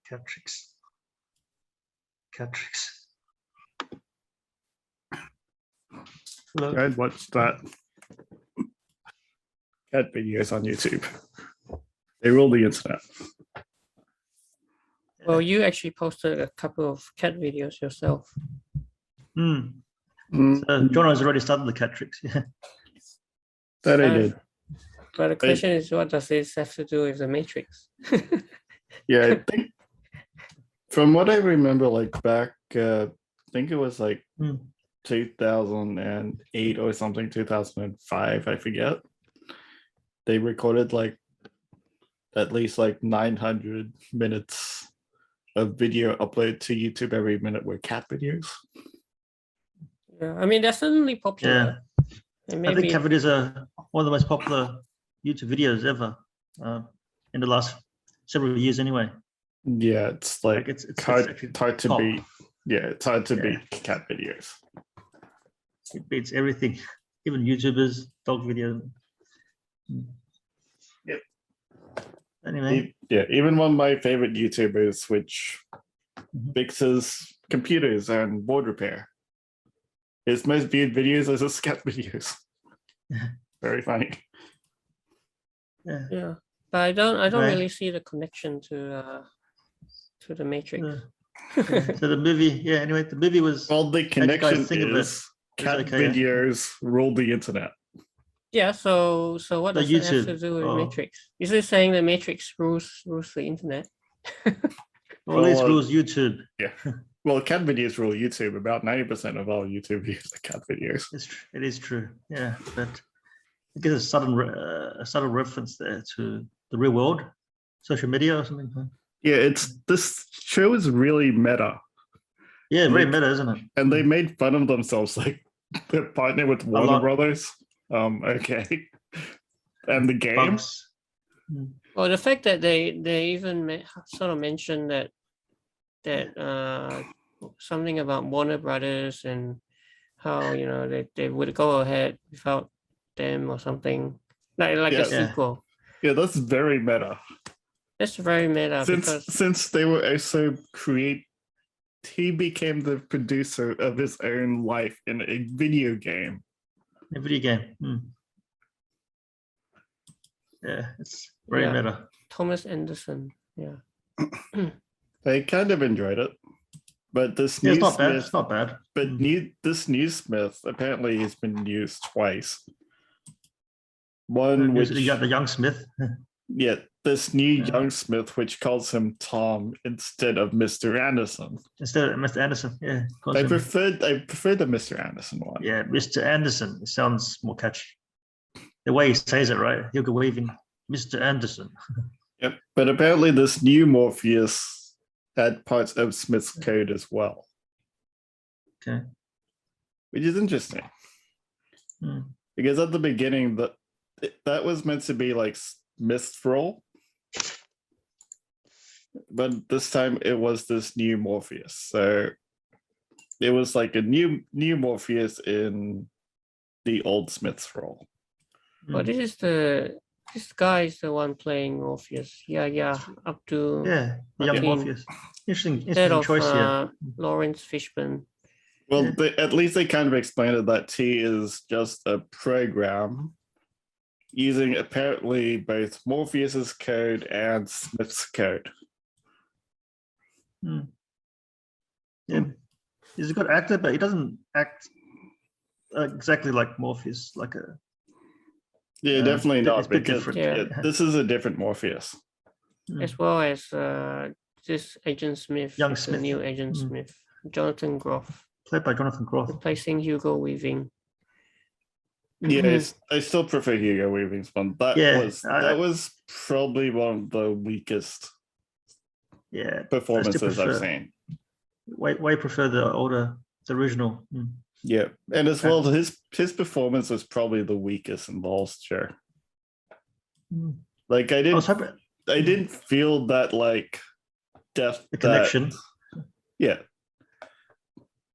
Cat tricks. Cat tricks. Hello. I'd watch that. Cat videos on YouTube. They rule the internet. Well, you actually posted a couple of cat videos yourself. So John has already started the cat tricks. Yeah. That I did. But the question is, what does this have to do with the Matrix? Yeah, I think from what I remember, like back, I think it was like 2008 or something, 2005, I forget. They recorded like at least like 900 minutes of video uploaded to YouTube every minute were cat videos. Yeah, I mean, they're certainly popular. And I think cat videos are one of the most popular YouTube videos ever in the last several years anyway. Yeah, it's like it's hard to top. beat. Yeah, it's hard to beat cat videos. It beats everything, even YouTubers, dog videos. Yep. Anyway. Yeah, even one of my favorite YouTubers, which fixes computers and board repair. His most viewed videos are his cat videos. Very funny. Yeah, but I don't really see the connection to the Matrix. So the movie, anyway, the movie was. Well, the connection is cat okay, videos rule the internet. Yeah, so what does it have to do with Matrix? Is it saying the Matrix rules the internet? Well, at least rules YouTube. Yeah. Well, cat videos rule YouTube. About 90% of all YouTube views are cat videos. It is true. Yeah, but I guess a subtle reference there to the real world, social media or something. Yeah, this show is really meta. Yeah, very meta, isn't it? And they made fun of themselves, like they're partnering with Warner Brothers. Okay. And the games. Well, the fact that they even sort of mentioned that something about Warner Brothers and how they would go ahead without them or something like a sequel. Yeah, that's very meta. That's very meta since they were also he became the producer of his own life in a video game. A video game. Yeah, it's very meta. Thomas Anderson. Yeah. I kind of enjoyed it, but this new it's not Smith, bad. It's not bad. But this new Smith apparently has been used twice. One which you got the young Smith. Yeah, this new young Smith, which calls him Tom instead of Mr. Anderson. Instead of Mr. Anderson, yeah. I prefer the Mr. Anderson one. Yeah, Mr. Anderson. It sounds more catchy. The way he says it, right? Hugo Weaving, Mr. Anderson. Yep, but apparently this new Morpheus had parts of Smith's code as well. Okay. Which is interesting. Because at the beginning, that was meant to be like Smith's role. But this time it was this new Morpheus. So it was like a new Morpheus in the old Smith's role. Well, this guy is the one playing Morpheus. Yeah, up to young Morpheus. Interesting choice here. Lawrence Fishburne. Well, at least they kind of explained it that T is just a program using apparently both Morpheus's code and Smith's code. Yeah, he's a good actor, but he doesn't act exactly like Morpheus, like a. Yeah, definitely not, because this is a different Morpheus. As well as this Agent Smith, young Smith, the new Agent Smith, Jonathan Groff. Played by Jonathan Groff. Replacing Hugo Weaving. Yeah, I still prefer Hugo Weaving's one. That was probably one of the weakest performances I've seen. Way prefer the original. Yeah, and as well, his performance was probably the weakest in the whole show. Like I didn't feel that like depth, the connection.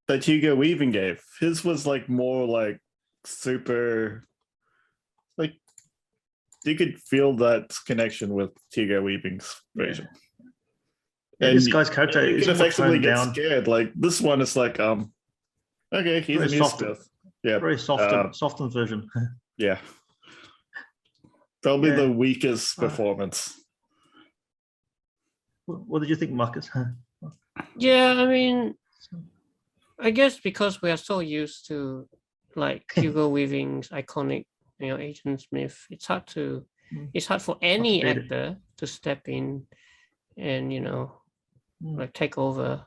That Hugo Weaving gave. His was like more like super, like you could feel that connection with Hugo Weaving's version. Yeah, And this guy's character you is can more effectively toned get down, scared. Like this one is like, okay, he's very a new soft, Smith. Yeah, very softened version. yeah. Probably Yeah. the weakest Uh, performance. What did you think, Marcus? Yeah, I mean, I guess because we are so used to like Hugo Weaving's iconic, Agent Smith, it's hard for any beat it. actor to step in and like take over.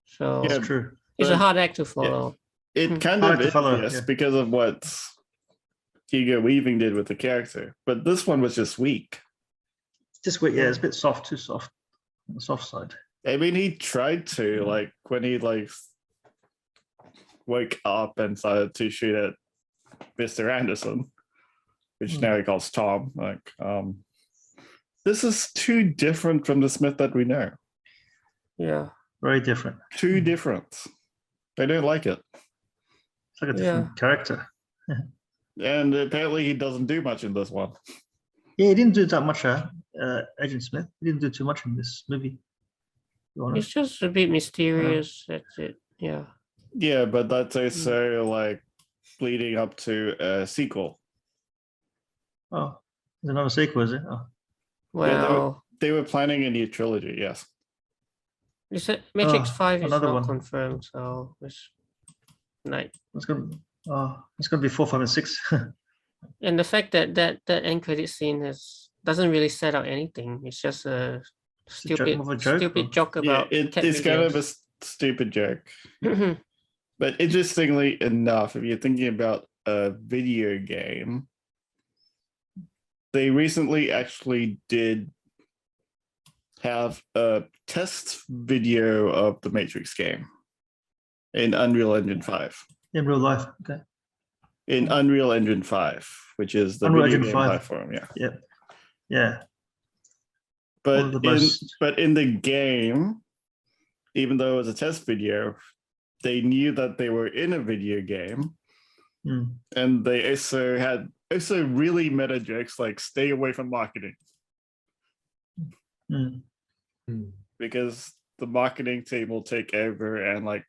So Yeah, It's true. it's a but hard act to follow. it kind Hard of to is, follow, yes, yeah. because of what Hugo Weaving did with the character. But this one was just weak. It's just weird. Yeah, it's a bit soft, too soft on the soft side. I mean, he tried to, like, when he like woke up and started to shoot at Mr. Anderson, which now he calls Tom. Like, this is too different from the Smith that we know. Yeah. Very different. Too different. I don't like it. It's like a different character. And apparently he doesn't do much in this one. Yeah, he didn't do that much, Agent Smith. He didn't do too much in this movie. It's just a bit mysterious. That's it. Yeah. Yeah, but that's also like leading up to a sequel. Oh, there's another sequel, is it? Oh. Well, they were planning a new trilogy, yes. Matrix 5 is another not one. confirmed, so it's like. It's gonna be 4, 5, and 6. And the fact that end credit scene doesn't really set out anything. It's just a stupid joke about cat it's kind of a videos. stupid joke. But interestingly enough, if you're thinking about a video game, they recently actually did have a test video of the Matrix game in Unreal Engine 5. In real life, okay. In Unreal Engine 5, which is the Unreal video Engine game 5. platform, yeah. Yeah. But in the game, even though it was a test video, they knew that they were in a video game, and they also had really meta jokes like "stay away from marketing," because the marketing team will take over and like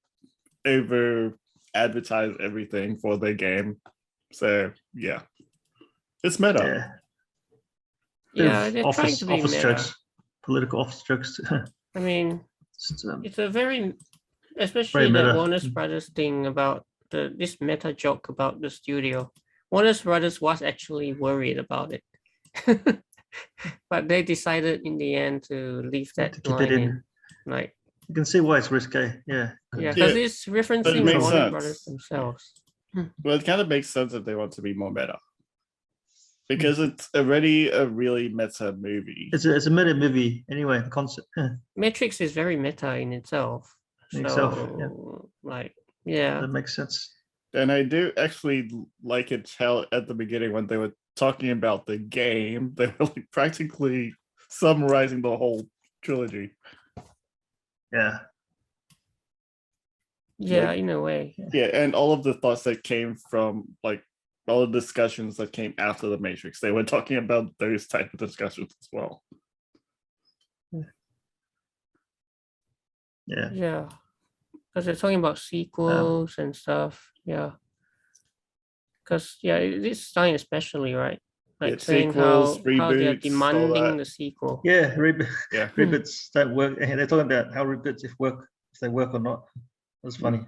over advertise everything for their game. So yeah, it's meta. Yeah, they're trying to be office meta. jokes, political office jokes. I mean, it's a very, especially very the meta. Warner Brothers thing about this meta joke about the studio. Warner Brothers was actually worried about it, but they decided in the end to leave that to keep line it in. Like, you can see why it's risque. Yeah, because it's referencing Warner Brothers themselves. Well, it kind of makes sense if they want to be more meta, because it's already a really meta movie. It's a meta movie anyway. The concept. Matrix is very meta in itself. Like, yeah, that makes sense. And I do actually like it how at the beginning when they were talking about the game, they were like practically summarizing the whole trilogy. Yeah. Yeah, in a way. Yeah, and all of the thoughts that came from like all the discussions that came after the Matrix, they were talking about those type of discussions as well. Yeah. Yeah. Because they're talking about sequels and stuff. Yeah. Because this time especially, right? Like saying sequels, how they're reboots, demanding the sequel. Yeah, reboots don't work. And they're talking about how reboots if they work or not. That's funny.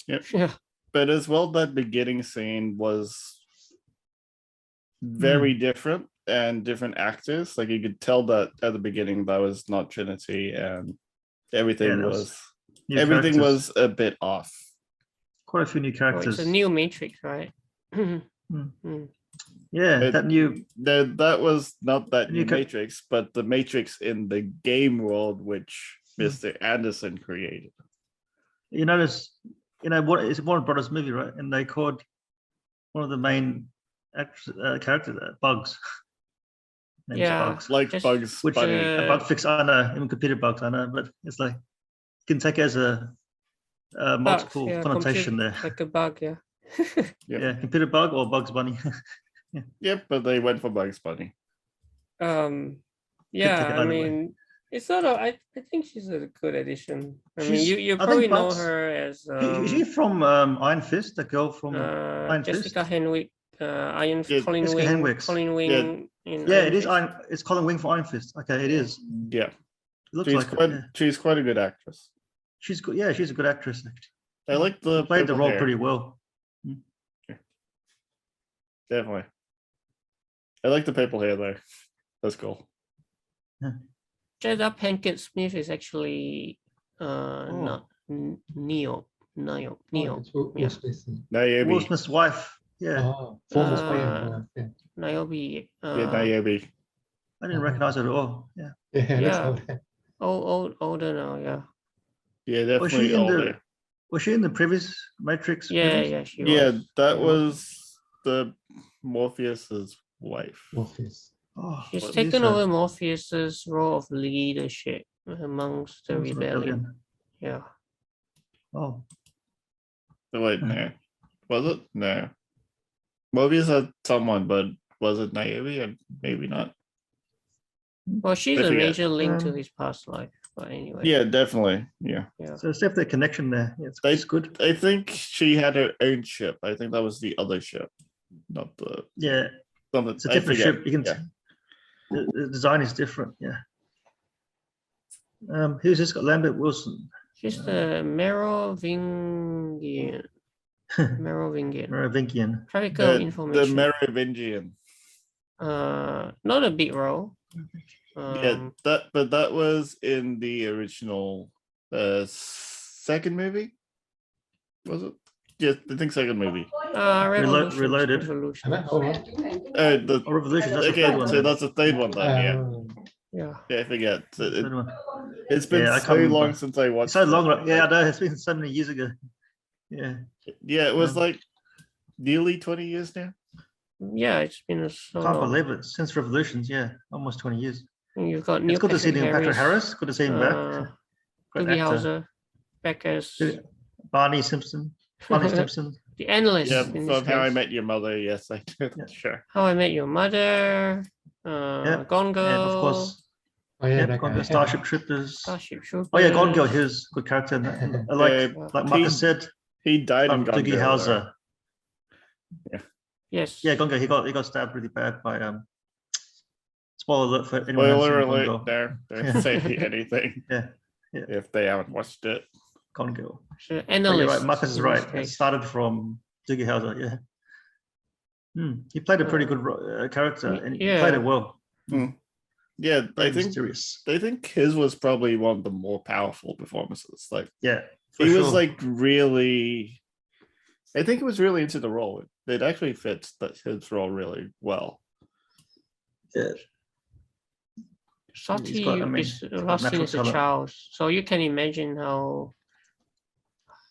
Yep. Yeah. But as well, that beginning scene was very different and different actors. Like you could tell that at the beginning that was not Trinity, and everything was a bit off. Quite a few new characters. It's a new Matrix, right? Yeah, that was not that new Matrix, but the Matrix in the game world, which Mr. Anderson created. You notice, what it's a Warner Brothers movie, right? And they called one of the main characters Bugs. Bugs. Like Bugs, which a bug fix. I know, even computer bugs. I know, but it's like you can take it as a multiple connotation there. Like a bug, yeah. Yeah, computer bug or Bugs Bunny. Yep, but they went for Bugs Bunny. Yeah, I mean, It's sort of. I think she's a good addition. I mean, She's- you I think probably know Bugs- her as Is she from Iron Fist? The girl from Iron Jessica Fist? Henwick, Iron Yeah, Colin Jessica Wing, Henwick's. Colin Wing in Yeah, Iron it is Fist. Iron. It's Colin Wing for Iron Fist. Okay, it Yeah. is. Yeah, It looks she's like quite it. Yeah. she's quite a good actress. She's good. Yeah, she's a good actress. Actually. I like the She played the purple role hair, pretty well. definitely. I like the purple hair though. That's cool. Jada Pinkett Smith is actually Oh. not Neo. It's Will Yeah. Smith. Will Naomi. Smith's wife. Yeah, Oh, former Uh, player. Yeah, Niobe. Yeah, Naomi. I didn't recognize her at all. Yeah. yeah, Yeah. that's how older now. Yeah. Yeah, Was definitely she in older. the? Was she in the previous Matrix? Yeah, movies? yeah, she Yeah, was. that Yeah. was the Morpheus's wife. Morpheus. Oh, She's what taken is her? over Morpheus's role of leadership amongst the Amongst the rebellion. Yeah. Oh, Oh, wait, no. Was it? No. Morpheus had someone, but was it Naomi? And maybe not. Well, she's I a forget. major link to Um, his past life. But anyway. Yeah, definitely. Yeah. Yeah. so it's definitely a connection there. Yeah, They- it's good. I think she had her own ship. I think that was the other ship, not the Yeah, something. it's a I different forget. ship. You can. Yeah. The design is different. Yeah. Who's this got? Lambert Wilson. She's the Merovingian. Merovingian. Merovingian. Trafficker of The information. Merovingian. Not a big role. Yeah, that was in the original second movie. Was it? Yeah, I think second movie. Revolution. Reloaded. Revolution. Oh, right. The Oh, Revolution. That's the okay, third one. so then. that's the third one then. Yeah, Yeah. yeah, I forget. That's the third one. It's been Yeah, I so can't remember. long since I watched. It's so it. long. Right? Yeah, I know. It's been so many years ago. Yeah. Yeah, it was Um, like nearly 20 years now. Yeah, it's been so Can't long. believe it. Since Revolutions, yeah, almost 20 years. And you've got Neil It's good to see Patrick Neil Patrick Harris. Good to see him back. Great Doogie actor. Howser, back as Barney Simpson. Barney Simpson. the analyst. Yeah, in from this How I case. Met Your Mother. Yes, I did. Yeah. Sure. How I Met Your Mother. Gone Girl. And of course, Oh, yeah, yeah, that guy. Starship Troopers. Starship Troopers. Oh yeah, Gone Girl. He was a good character. In that. I like Marcus said, He died in Gone Doogie Girl, Howser. Yes. Yeah, Gone Girl. He got stabbed really bad by Spoiler alert for anyone who Spoiler hasn't seen alert! Gone Girl. Don't say anything Yeah, yeah. if they haven't watched it. Gone Girl. So But analyst. you're right. Marcus is in right. this It case. started from Doogie Howser. Yeah. He played a pretty good character, and he played yeah. it well. Yeah, I Very think mysterious. his was probably one of the more powerful performances. Like Yeah, for he sure. was like really, I think he was really into the role. It actually fits his role really well. Yeah. Sati got, I mean, is he's got last seen natural as a talent. child, so you can imagine how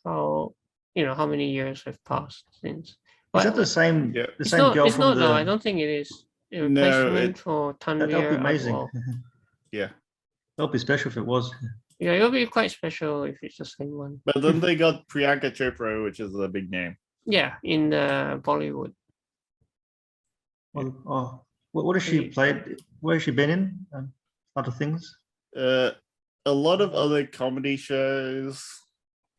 how many years have passed since. Is But that the same? Yeah. The it's same not. girl It's from not. the. No, I don't think it is. A No, replacement for That would be Tanvir amazing. Agrawal. Yeah, That would be special if it was. Yeah, it'll be quite special if it's the same one. but then they got Priyanka Chopra, which is a big name. Yeah, in Bollywood. Well, oh, what has she played? Where has she been in? Other things. A lot of other comedy shows,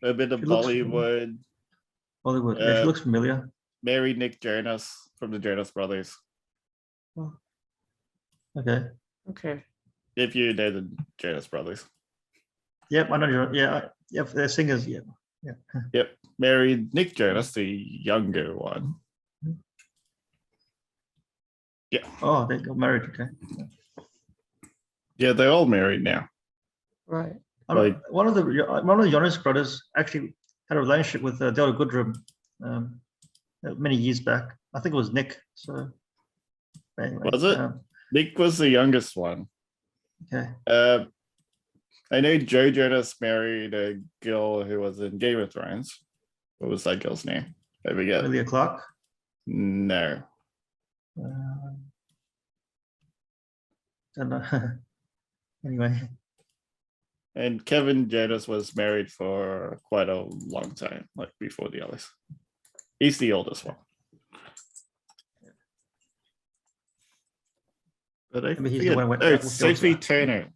a bit of She looks- Bollywood. Bollywood. Yeah, she looks familiar. Married Nick Jonas from the Jonas Brothers. Okay. Okay. If you know the Jonas Brothers. Yep, I know. Yeah, yeah, they're singers. Yeah. Yep. Married Nick Jonas, the younger one. Yeah. Oh, they got married. Okay. Yeah, they're all married now. Right. Like- One of the Jonas brothers actually had a relationship with Delta Goodrum many years back. I think it was Nick. So anyway, Was it? Nick was the youngest one. Okay. I know Joe Jonas married a girl who was in Game of Thrones. What was that girl's name? I forget. Emilia Clarke. No. Don't know. Anyway. And Kevin Jonas was married for quite a long time, like before the others. He's the oldest one. But I Maybe he's the forget- one who went oh, back it's with Sophie Delta. Turner.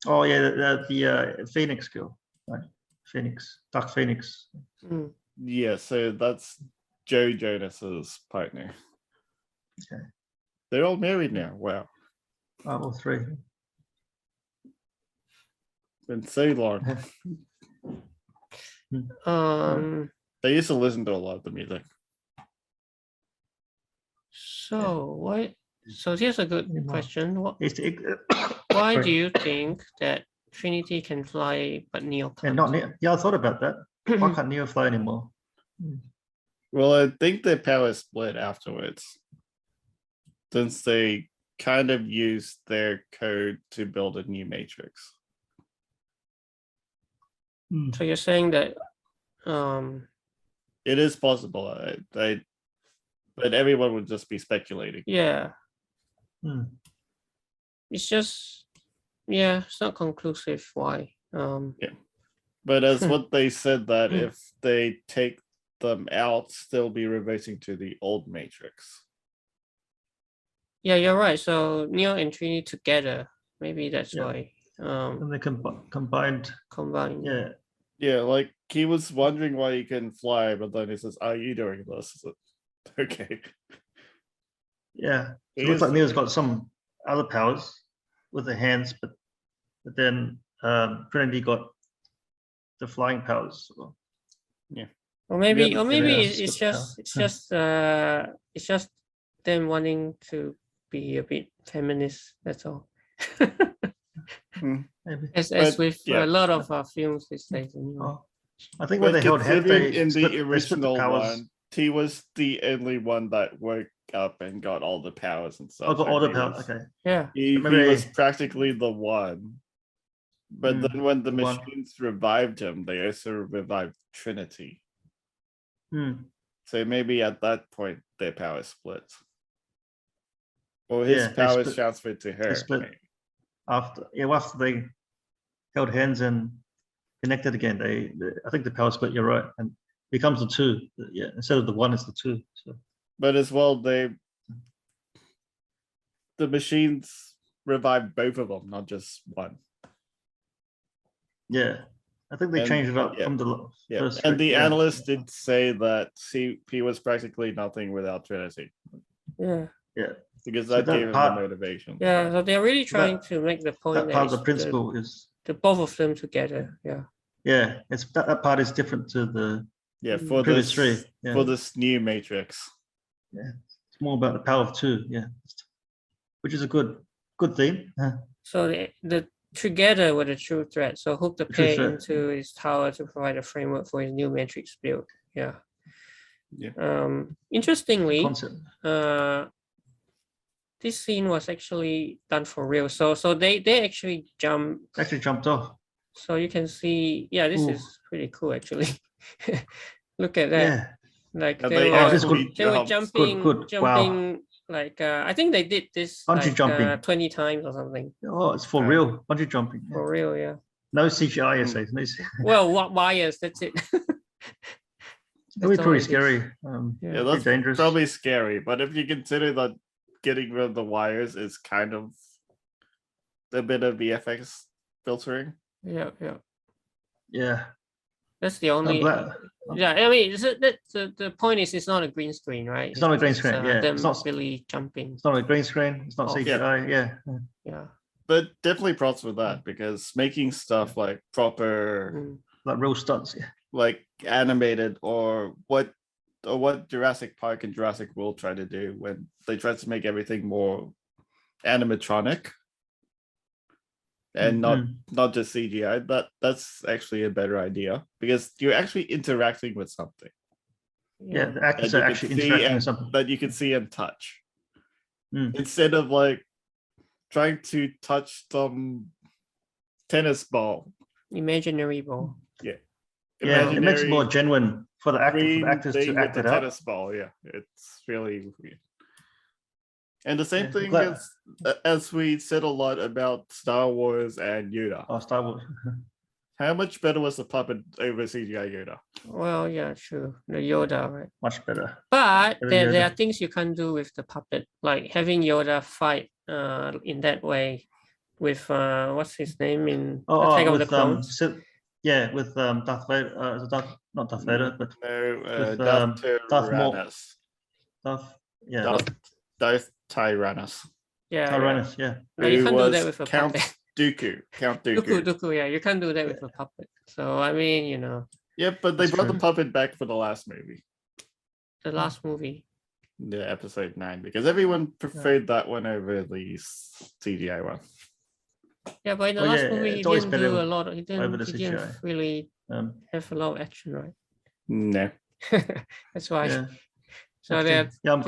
Oh yeah, the Phoenix girl, right? Phoenix, Dark Phoenix. Mm. Yeah, so that's Joe Jonas's partner. Okay. They're all married now. Wow. All three. Been so long. They used to listen to a lot of the music. So what? So here's a good question. Why do you think that Trinity can fly but Neo Yeah, can't? not Neo. Yeah, I thought about that. Why can't Neo fly anymore? Well, I think their power split afterwards, since they kind of used their code to build a new matrix. So you're saying that It is possible, but everyone would just be speculating. yeah. Hmm. It's just it's not conclusive why. But as what they said that if they take them out, they'll be reverting to the old matrix. Yeah, you're right. So Neo and Trinity together, maybe that's why. And they combined. Combined. Yeah. Yeah, like he was wondering why he couldn't fly, but then he says, "Are you doing this?" Okay. Yeah. It It looks is like Neo's okay. got some other powers with the hands, but then Trinity got the flying powers. Or maybe Yeah, it's just them wanting to be a bit feminist. That's all. Maybe. As with a lot of films these days. Anyway. Oh, I think when But they held hands, considering they in split the the original powers. one, he was the only one that woke up and got all the powers and stuff. I got all the He powers. was- Okay. Yeah. He Maybe- was practically the one. But then when the the one. machines revived him, they also revived Trinity. So maybe at that point their power split. Or his Yeah, they powers split- transferred to her. split. maybe. After they held hands and connected again, I think the power split. You're right, and becomes the two. Yeah, instead of the one, it's the two. So But as well, the machines revived both of them, not just one. yeah, I think they And- changed it up yeah. from the Yeah, first. and the yeah. analyst did say that he was practically nothing without Trinity, Yeah. because So that that gave him part- the motivation. Yeah. So they're really trying to make the point That part of that the principle is the both of them together. Yeah. it's that part is different to the Yeah, for previous this three. Yeah, for this new matrix. it's more about the power of two. Yeah, which is a good theme. So the together were the true threat. So hook the The true pair threat. into his tower to provide a framework for his new matrix build. Yeah. Interestingly, Concept. this scene was actually done for real. So they actually Actually jumped off. So you can see, this Ooh. is pretty cool actually. Look at that. Yeah. Like And they they were, actually they were jumped. jumping, Good. Wow. jumping like I think they did this Bungee like jumping. 20 times or something. Oh, it's for Right. real. Bungee jumping. Yeah. For real, yeah. No CGI, you Mm. say. No CGI. Well, what wires? That's it. It'll be all pretty it is. scary. Yeah, Pretty that's dangerous. probably scary. But if you consider that getting rid of the wires is kind of a bit of VFX filtering. Yeah. Yeah. That's the only. Yeah, I mean, the point is, it's not a green screen, right? It's not a green screen, yeah. Them It's not- really jumping. It's not a green screen. It's not Oh, CGI. Yeah. Yeah. But definitely props for that, because making stuff like proper, Mm. Like real stunts. Yeah. like animated, or what Jurassic Park and Jurassic World try to do when they try to make everything more animatronic and not just CGI. That's actually a better idea, because you're actually interacting with something Yeah. The actors that are you actually can see interacting and with something. that you can see and touch, Mm. instead of like trying to touch some tennis ball. Imaginary ball. Yeah. It makes it more Imaginary genuine for the green actors thing to with act the it out. tennis ball. Yeah, it's really weird. And the same Yeah, thing glad- as we said a lot about Star Wars and Yoda. Oh, Star Wars. How much better was the puppet over CGI Yoda? Well, yeah, true. The Yoda, right? Much better. But Having there Yoda. are things you can't do with the puppet, like having Yoda fight in that way. with what's his name in Oh, Attack of the with Clones. yeah, with Darth Vader. Is it not Darth Vader, but No, with Darth Maul. Tyrannus. Yeah, Darth Tyrannus. Yeah, Tyrannus. Yeah. no, you Who can't do that was with a Count puppet. Dooku. Count Dooku, Dooku. Dooku, yeah, you can't do that with a puppet. So I mean, Yep, but they That's brought the true. puppet back for the last movie, the last movie. the episode 9, because everyone preferred that one over the CGI one. Yeah, but in the Oh, last yeah, movie, he it's always didn't better do a lot. He over didn't. the He didn't CGI. really Yeah. have a lot of action, right? No. That's why. Yeah. So that. Yeah, I'm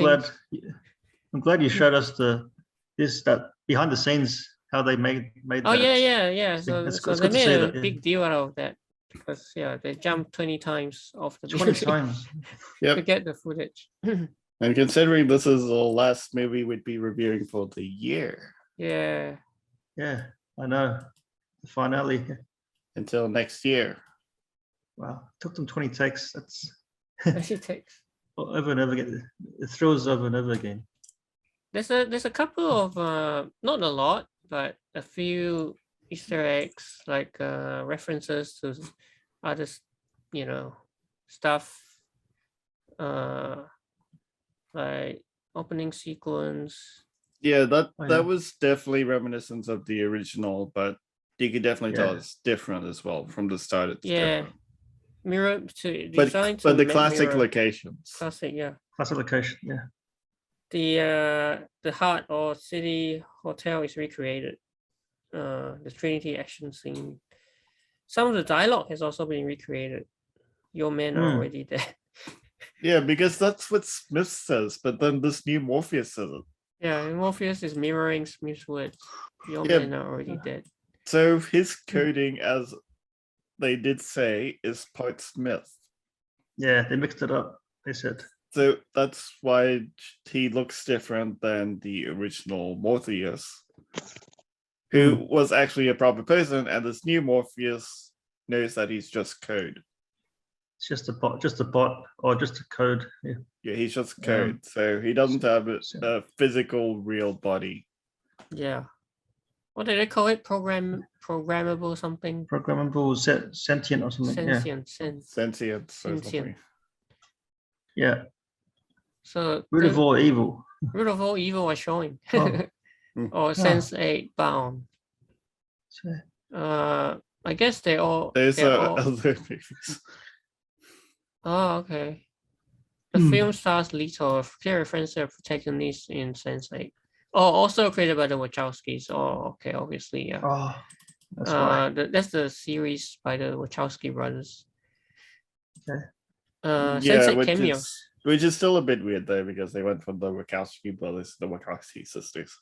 glad you showed us that behind the scenes how they made Oh that. yeah. So, It's so good they to made see a that, yeah. big deal out of that because they jumped 20 times off the 20 building times. to Yep. get the footage. And considering this is the last movie we'd be reviewing for the year, Yeah. Yeah, I know. The finale. until next year. Wow, took them 20 takes. That's Actually takes. over and over again. It thrills over and over again. There's a couple of not a lot, but a few Easter eggs like references to other stuff like opening sequence. Yeah, that Oh, yeah. that was definitely reminiscent of the original, but you could definitely tell Yeah. it's different as well from the start. It's Yeah. different. Mirror to But design but to the classic mirror. locations. Classic, yeah. Classic location. Yeah. The Heart or City Hotel is recreated. The Trinity action scene. Some of the dialogue has also been recreated. Your men are already dead. Yeah, because that's what Smith says, but then this new Morpheus says it. Yeah, and Morpheus is mirroring Smith's words. Your Yeah. men are already dead. So his coding, as they did say, is part Smith. Yeah, they mixed it up. They said. So that's why he looks different than the original Morpheus, who was actually a proper person, and this new Morpheus knows that he's just code. It's just a bot, or just a code. Yeah. Yeah, he's just code, so he doesn't have a so- physical, real body. Yeah. What did they call it? Programmable something? Programmable, sentient or something. Sentient. Sentient or Sentient. something. Yeah. So Root of all evil. root of all evil are showing. Oh. Or sense 8 bound. So, I guess they're all. There's they're all- other movies. Oh, okay. The film stars Leto, a clear reference to a protagonist in Sense 8. Oh, also created by the Wachowskis. Oh, okay, obviously, yeah. oh, that's why. That's the series by the Wachowski brothers. Okay. Sense 8 cameos. Which is still a bit weird though, because they went from the Wachowski brothers to the Wachowski sisters.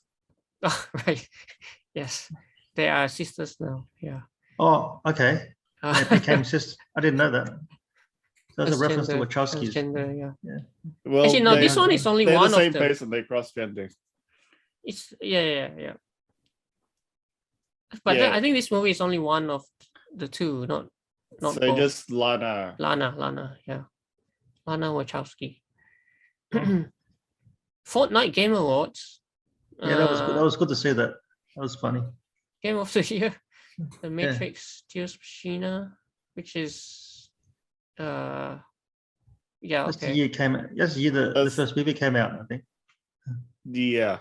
Oh, right. Yes. They are sisters now. Yeah. Oh, okay. They became sisters. I didn't know that. So that's a reference to Wachowskis. Transgender, yeah. Well, Actually, no, this one is only they're one the same of them. person. They cross-gender. It's yeah. But Yeah. I think this movie is only one of the two, not So both. just Lana. Lana, yeah. Lana Wachowski. Fortnite Game Awards. Yeah, that was good. That was good to see that. That was funny. Game of the Year. The Matrix Tears Machina, which is yeah, That's the okay. year came out. That's the year the first movie came out, I think. Yeah.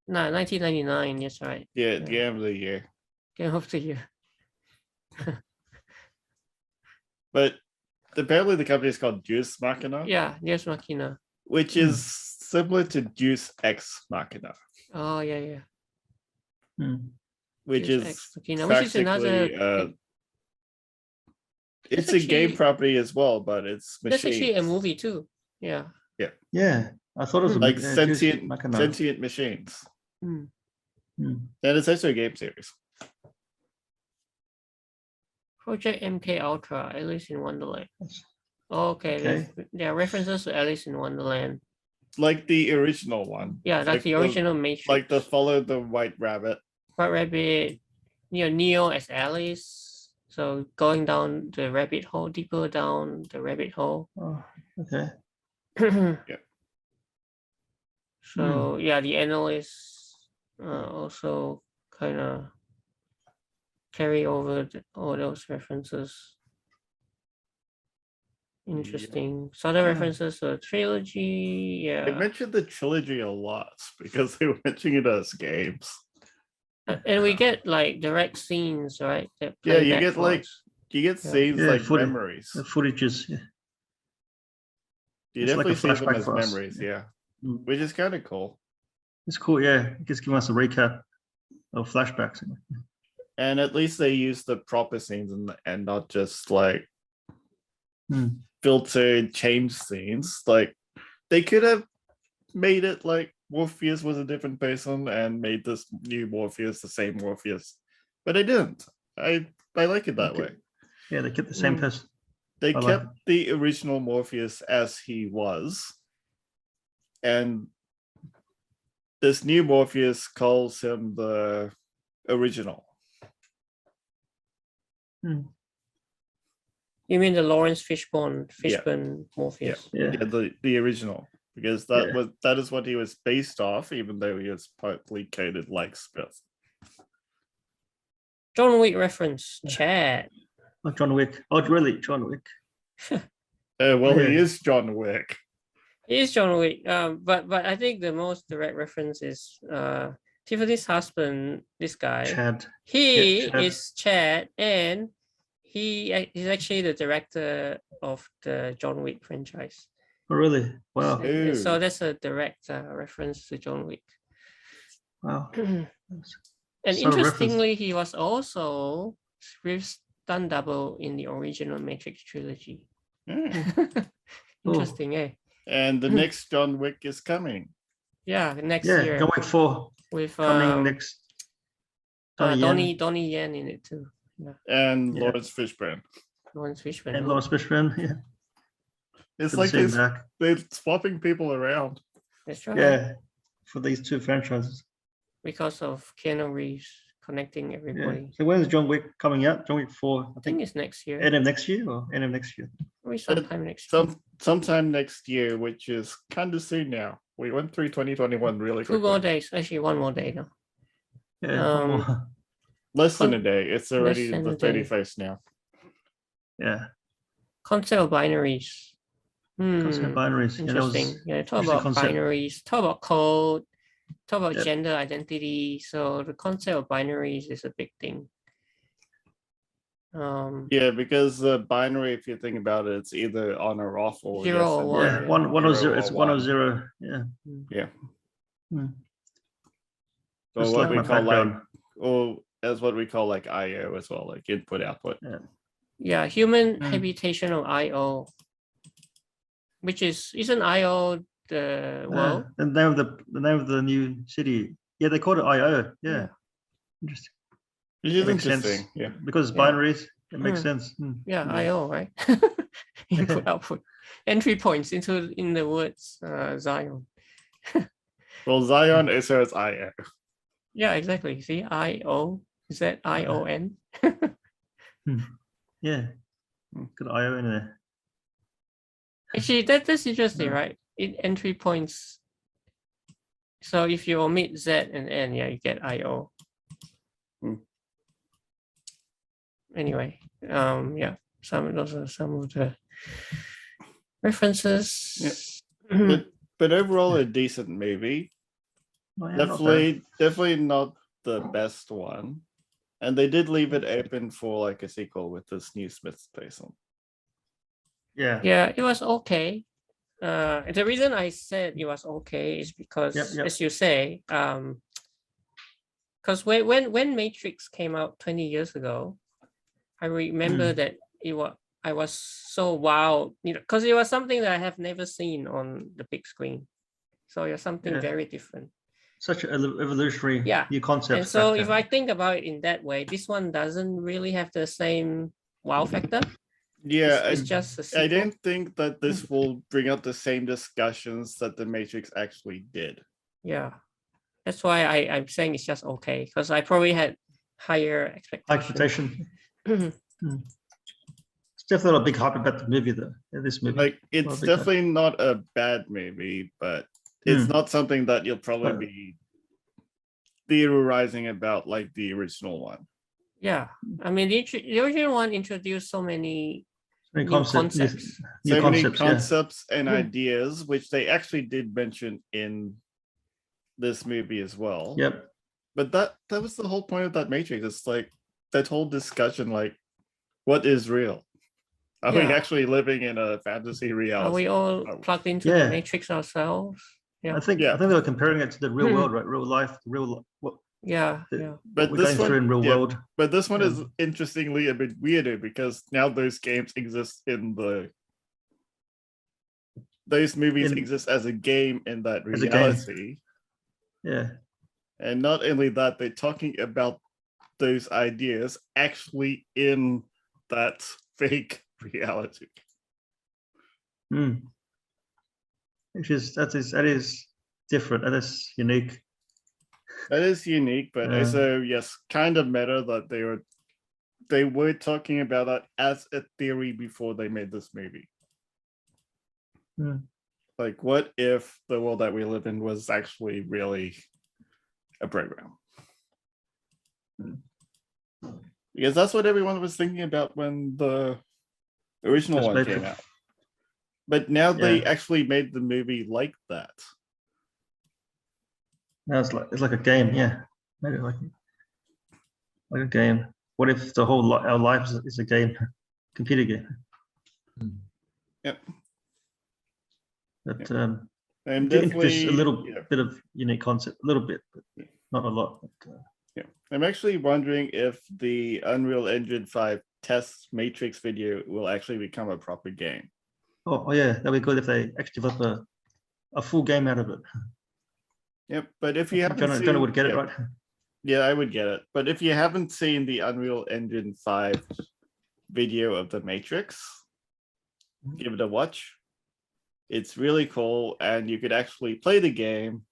No, 1999, yes, right. Yeah, Game of the Year. Game of the Year. But apparently the company is called Deus Machina. Yeah, Deus Machina. Which is similar to Deus Ex Machina. Oh, yeah. Which Deus is Ex Machina, which is another. It's a game property as well, but it's machines. That's actually a movie too. Yeah. Yeah, I thought it was like a sentient machines. Mm. And it's also a game series. Project MK Ultra, Alice in Wonderland. Okay. There are references to Alice in Wonderland. Like the original one. Yeah, like the original Matrix. Like the Follow the White Rabbit. White Rabbit, Neo as Alice. So going down the rabbit hole, deeper down the rabbit hole. Oh, okay. So yeah, the analyst also kind of carry over all those references. Interesting. So other references to a trilogy, They yeah. mentioned the trilogy a lot because they were mentioning it as games. And we get like direct scenes, right? That Yeah, play you back get for like us. you get Yeah. scenes Yeah, like footage. memories. The footages. Yeah. You It's like a definitely see them flashback as for us. memories, yeah. Mm. Which is kind of cool. It's cool. Yeah, it just give us a recap of flashbacks. And at least they use the proper scenes and not just like filtered change scenes. Like they could have made it like Morpheus was a different person and made this new Morpheus the same Morpheus, but they didn't. I like it that way. Yeah, they kept the same person. They I like kept the original Morpheus as he was, and this new Morpheus calls him the original. You mean the Lawrence Fishburne Morpheus? Yeah. The original, because that is what he was based off, even though he was partly coded like Smith. John Wick reference, chat. Oh, John Wick. Oh, really? John Wick. Well, he is John Wick. He is John Wick. But I think the most direct reference is Tiffany's husband, this guy. Chad. He Chad. is Chad, and he is actually the director of the John Wick franchise. Oh, really? Wow. So that's a direct reference to John Wick. Wow. And Subtle interestingly, he was also Smith's stunt double in the original Matrix trilogy. Interesting, eh? And the next John Wick is coming. Yeah, next year. John Wick 4 with coming next. Donnie Yen in it too. Yeah. And Lawrence Fishburne. Lawrence Fishburne. And Lawrence Fishburne, yeah. It's Good like to see him back. they're swapping people around. That's right. Yeah, for these two franchises. Because of Keanu Reeves connecting everybody. Yeah. So when's John Wick coming out? John Wick 4, I think it's next year. End of next year or end of next year? Maybe sometime next year. Sometime next year, which is kind of soon now. We went through 2021 really quickly. 2 more days. Actually, 1 more day now. Yeah, one more. Less than a day. It's already than the a day. 31st now. Yeah. Concept of binaries. Concept of binaries. Interesting. Yeah, talk about binaries, talk about code, talk about gender identity. So the concept of binaries is a big thing. Yeah, because the binary, if you think about it, it's either on or off or 0 or 1. Yeah, one or zero. It's 1 or 0. Yeah. Yeah. Just So what like we my call background. as what we call like IO as well, like input output. Yeah, human habitation of IO, which isn't IO the world? The name of the new city. Yeah, they called it IO. Yeah. Interesting. Which is Makes interesting. sense. Yeah. Because it's binaries, it makes sense. Yeah, IO, right? Input output. Entry points in the words Zion. Well, Zion is so it's IO. Yeah, exactly. See, IO. Is that ION? Yeah. Good IO in there. Actually, that's interesting, right? Entry points. So if you omit Z and N, yeah, you get IO. Anyway, yeah, those are some of the references. Yeah. But overall, a decent movie. Oh, yeah, Definitely not the best one. And they did leave it open for like a sequel with this new Smith person. Yeah, it was okay. The reason I said it was okay is because, as you say, because when Matrix came out 20 years ago, I remember that I was so wow, because it was something that I have never seen on the big screen. So it was something very different. Such an evolutionary new concept. And so if I think about it in that way, this one doesn't really have the same wow factor. Yeah, it's just a sequel. I don't think that this will bring up the same discussions that the Matrix actually did. Yeah, that's why I'm saying it's just okay, because I probably had higher expectations. It's definitely a big hype about the movie, though. This movie, like, it's definitely not a bad movie, but it's not something that you'll probably theorizing about like the original one. Yeah, I mean the original one introduced so many Many new concepts, concepts. new So many concepts, yeah. concepts and Yeah. ideas, which they actually did mention in this movie as well. Yep. But that was the whole point of that Matrix. It's like that whole discussion, like, what is real? Are we Yeah. actually living in a fantasy Are reality? we all Oh, plugged into Yeah. the matrix ourselves? Yeah. I think Yeah. they were comparing it to the real Hmm. world, right? Real life, what Yeah, the- yeah. But we're this going one, through in real yeah, world. but this one is Yeah. interestingly a bit weirder because now those games exist in those movies In- exist as a game in that As a game. reality. Yeah. And not only that, they're talking about those ideas actually in that fake reality. Mm. That is different. That is unique. That is unique, but Yeah. also yes, kind of meta that they were talking about that as a theory before they made this movie. Mm. Like, what if the world that we live in was actually really a program? Because that's what everyone was thinking about when the original Just one made came it- out. But now they Yeah. actually made the movie like that. Now it's like a game. Yeah. Maybe like a game. What if the whole our life is a game, computer game? Yep. But I'm to introduce definitely a little yeah. bit of unique concept, a little bit, but not a lot. But, Yeah, I'm actually wondering if the Unreal Engine 5 test Matrix video will actually become a proper game. oh yeah, that'd be good if they actually develop a full game out of it. Yep, but if you haven't seen, Jonah would get it yeah, right. yeah, I would get it. But if you haven't seen the Unreal Engine 5 video of the Matrix, give it a watch. It's really cool, and you could actually play the game.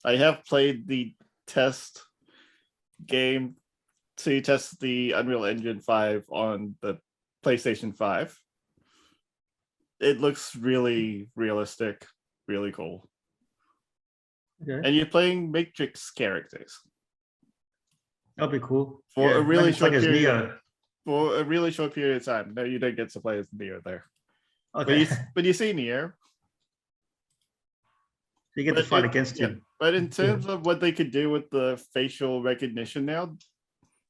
I have played the test game to test the Unreal Engine 5 on the PlayStation 5. It looks really realistic, really cool. Okay, And you're playing Matrix characters that'd be cool. for a really maybe play short as period. Neo. For a really short period of time. No, you don't get to play as Neo there. Okay, But you see Neo. you get to But fight it- against yeah, him. But in terms of what they could do with the facial recognition now,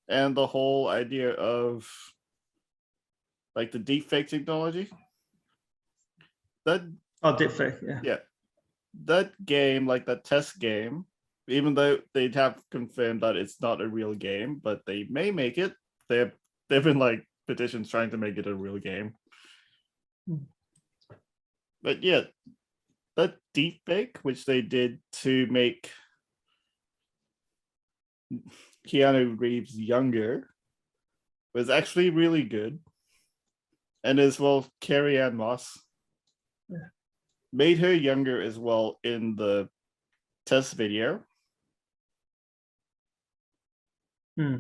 and the whole idea of like the deepfake technology, that Oh, deepfake. Yeah. yeah, that game, like that test game, even though they'd have confirmed that it's not a real game, but they may make it. They've been like petitions trying to make it a real game. Hmm. But yeah, that deepfake, which they did to make Keanu Reeves younger, was actually really good. And as well, Carrie Ann Moss made her younger as well in the test video. Hmm.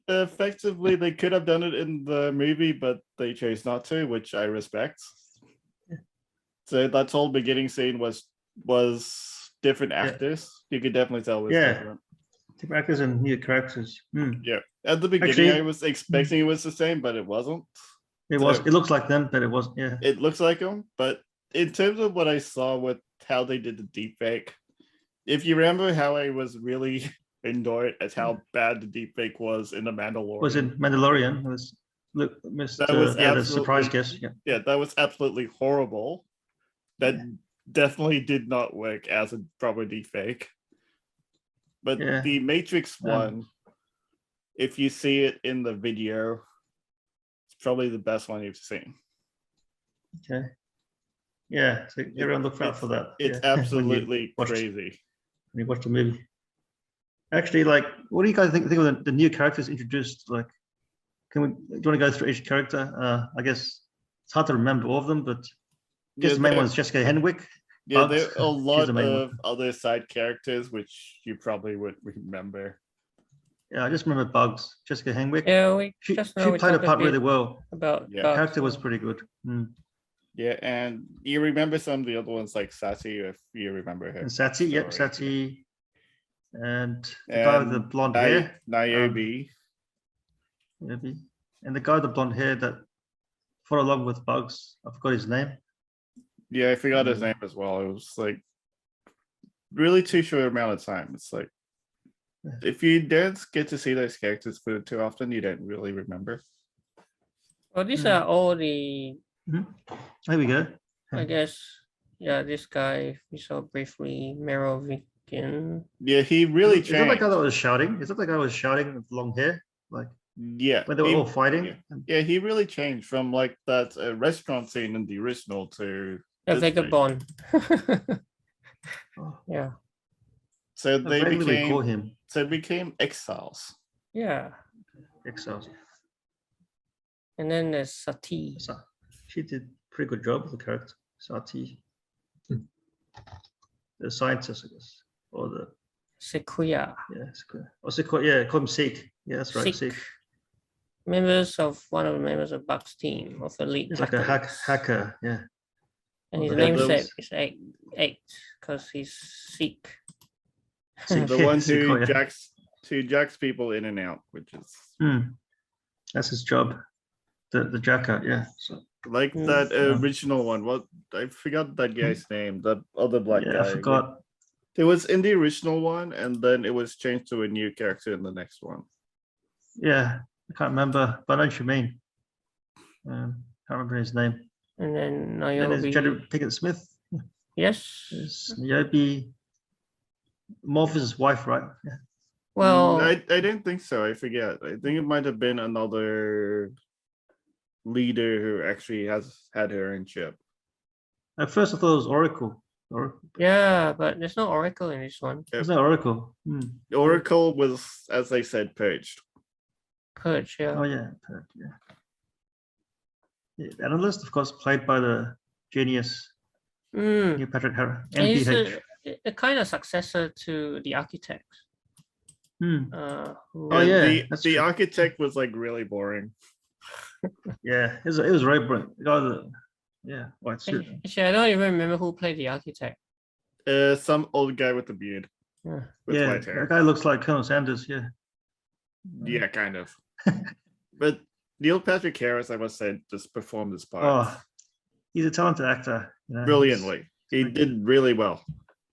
Effectively, they could have done it in the movie, but they chose not to, which I respect. So that whole beginning scene was different actors. You could definitely tell it was Yeah. different. Different actors and new characters. Hmm. Yeah. At the beginning, Actually- I was expecting it was the same, but it wasn't. It was. It looks like them, but it wasn't. Yeah. It looks like them, but in terms of what I saw with how they did the deepfake, if you remember how I was really annoyed at how bad the deepfake was in The Mandalorian. Was in Mandalorian. It was look, Mr. That was the surprise absolutely- guest. Yeah. Yeah, that was absolutely horrible. That definitely did not work as a proper deepfake. But Yeah. the Matrix one, if you see it in the video, it's probably the best one you've seen. Okay. Yeah. So everyone look out for that. It's yeah, absolutely watch- crazy. when you watch the movie. Actually, like, what do you guys think of the new characters introduced? Like, do you want to go through each character? I guess it's hard to remember all of them, but I guess the main there- one is Jessica Henwick. Yeah, Bugs. there are a She's lot the main one. of other side characters which you probably would remember. Yeah, I just remember Bugs, Jessica Henwick. Yeah, we She just now we played a talked part bit really well. about Yeah. The Bugs, character was yeah. pretty good. Mm. Yeah, and you remember some of the other ones like Sassy, if you remember her. And Satsi, yep, story. Satsi. and the guy with the And blonde hair, Niobe. maybe, and the guy with the blonde hair that fought along with Bugs. I forgot his name. Yeah, I forgot his Yeah. name as well. It was like really too short amount of time. It's like Yeah. if you don't get to see those characters for too often, you don't really remember. Well, these Mm. are all the, There we go. I guess, yeah, this guy we saw briefly, Merovingian. Yeah, he really Is that the changed. guy that was shouting? Is that the guy who was shouting with long hair? Like Yeah, when they were he- all fighting? yeah. Yeah, he really changed from like that restaurant scene in the original to A this version. vagabond. Oh, Yeah, So I they vaguely recall became him. exiles. yeah. Exiles. And then there's Sati. So she did a pretty good job with the character. Sati. The scientist, I guess. Or the Sequoia. yeah, call him Seek. Yeah, that's right. Seek. Seek. Members of one of the members of Buck's team of elite. He's like a hackers. hacker. Yeah. And his Yeah, namesake those- is eight because he's Seek. Seek. The one Sequoia. who jacks people in and out, which is That's his job. The jacker. Yeah. So like Mm. that Yeah. original one. What I forgot that guy's name. That other black yeah, guy. I forgot. It was in the original one, and then it was changed to a new character in the next one. Yeah, I can't remember, but I know what you mean. Can't remember his name. And then And there's Niobe. Jada Pinkett Smith. Yes. There's Niobe, Morpheus' wife, right? Yeah. Well, I don't think so. I forget. I think it might have been another leader who actually has had her in ship. At first, I thought it was Oracle. Oracle. yeah, but there's no Oracle in this one. It's not Oracle. Oracle was, as I said, purged. Purge, yeah. Oh yeah, yeah. The analyst, of course, played by the genius Mm. Neil Patrick Harris. And he's NPH. a kind of successor to the architect. Hmm. Who- Oh, yeah, The that's the true. architect was like really boring. Yeah, it was very brilliant. The guy with the white suit. Actually, I don't even remember who played the architect. Some old guy with a beard Yeah. with Yeah, white hair. that guy looks like Colonel Sanders. Yeah. Yeah, kind of. But Neil Patrick Harris, I must say, just performed this part Oh, he's a talented actor. You know, brilliantly. He did really well.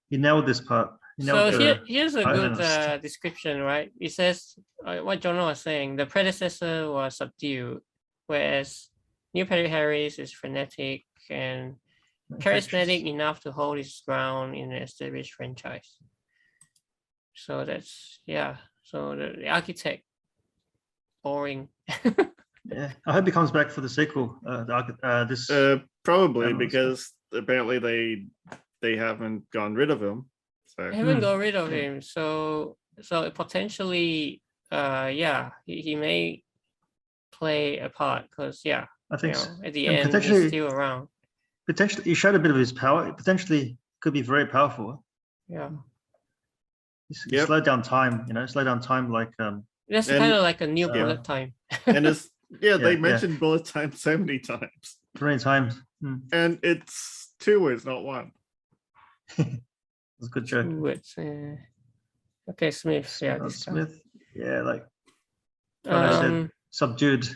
He nailed this part. He So nailed the- here's a I good understand. description, right? It says what John was saying. The predecessor was subdued, whereas Neil Patrick Harris is frenetic and charismatic enough to hold his ground in an established franchise. So that's So the architect, boring. Yeah, I hope he comes back for the sequel. This Probably That was- because apparently they haven't gone rid of him. So I haven't Hmm. got rid of him, so potentially, he may play a part because I think at the and end he's potentially- still around. potentially he showed a bit of his power. It potentially could be very powerful. Yeah, He Yep. slowed down time. Slow down time like that's And- kind of like a new Yeah. bullet time. and it's they Yeah. mentioned bullet time so many times. 3 times. And it's 2 words, not 1. It's a good joke. Two words. Okay, Smith. Yeah, this guy. Smith. Yeah, like I said, Um, subdued.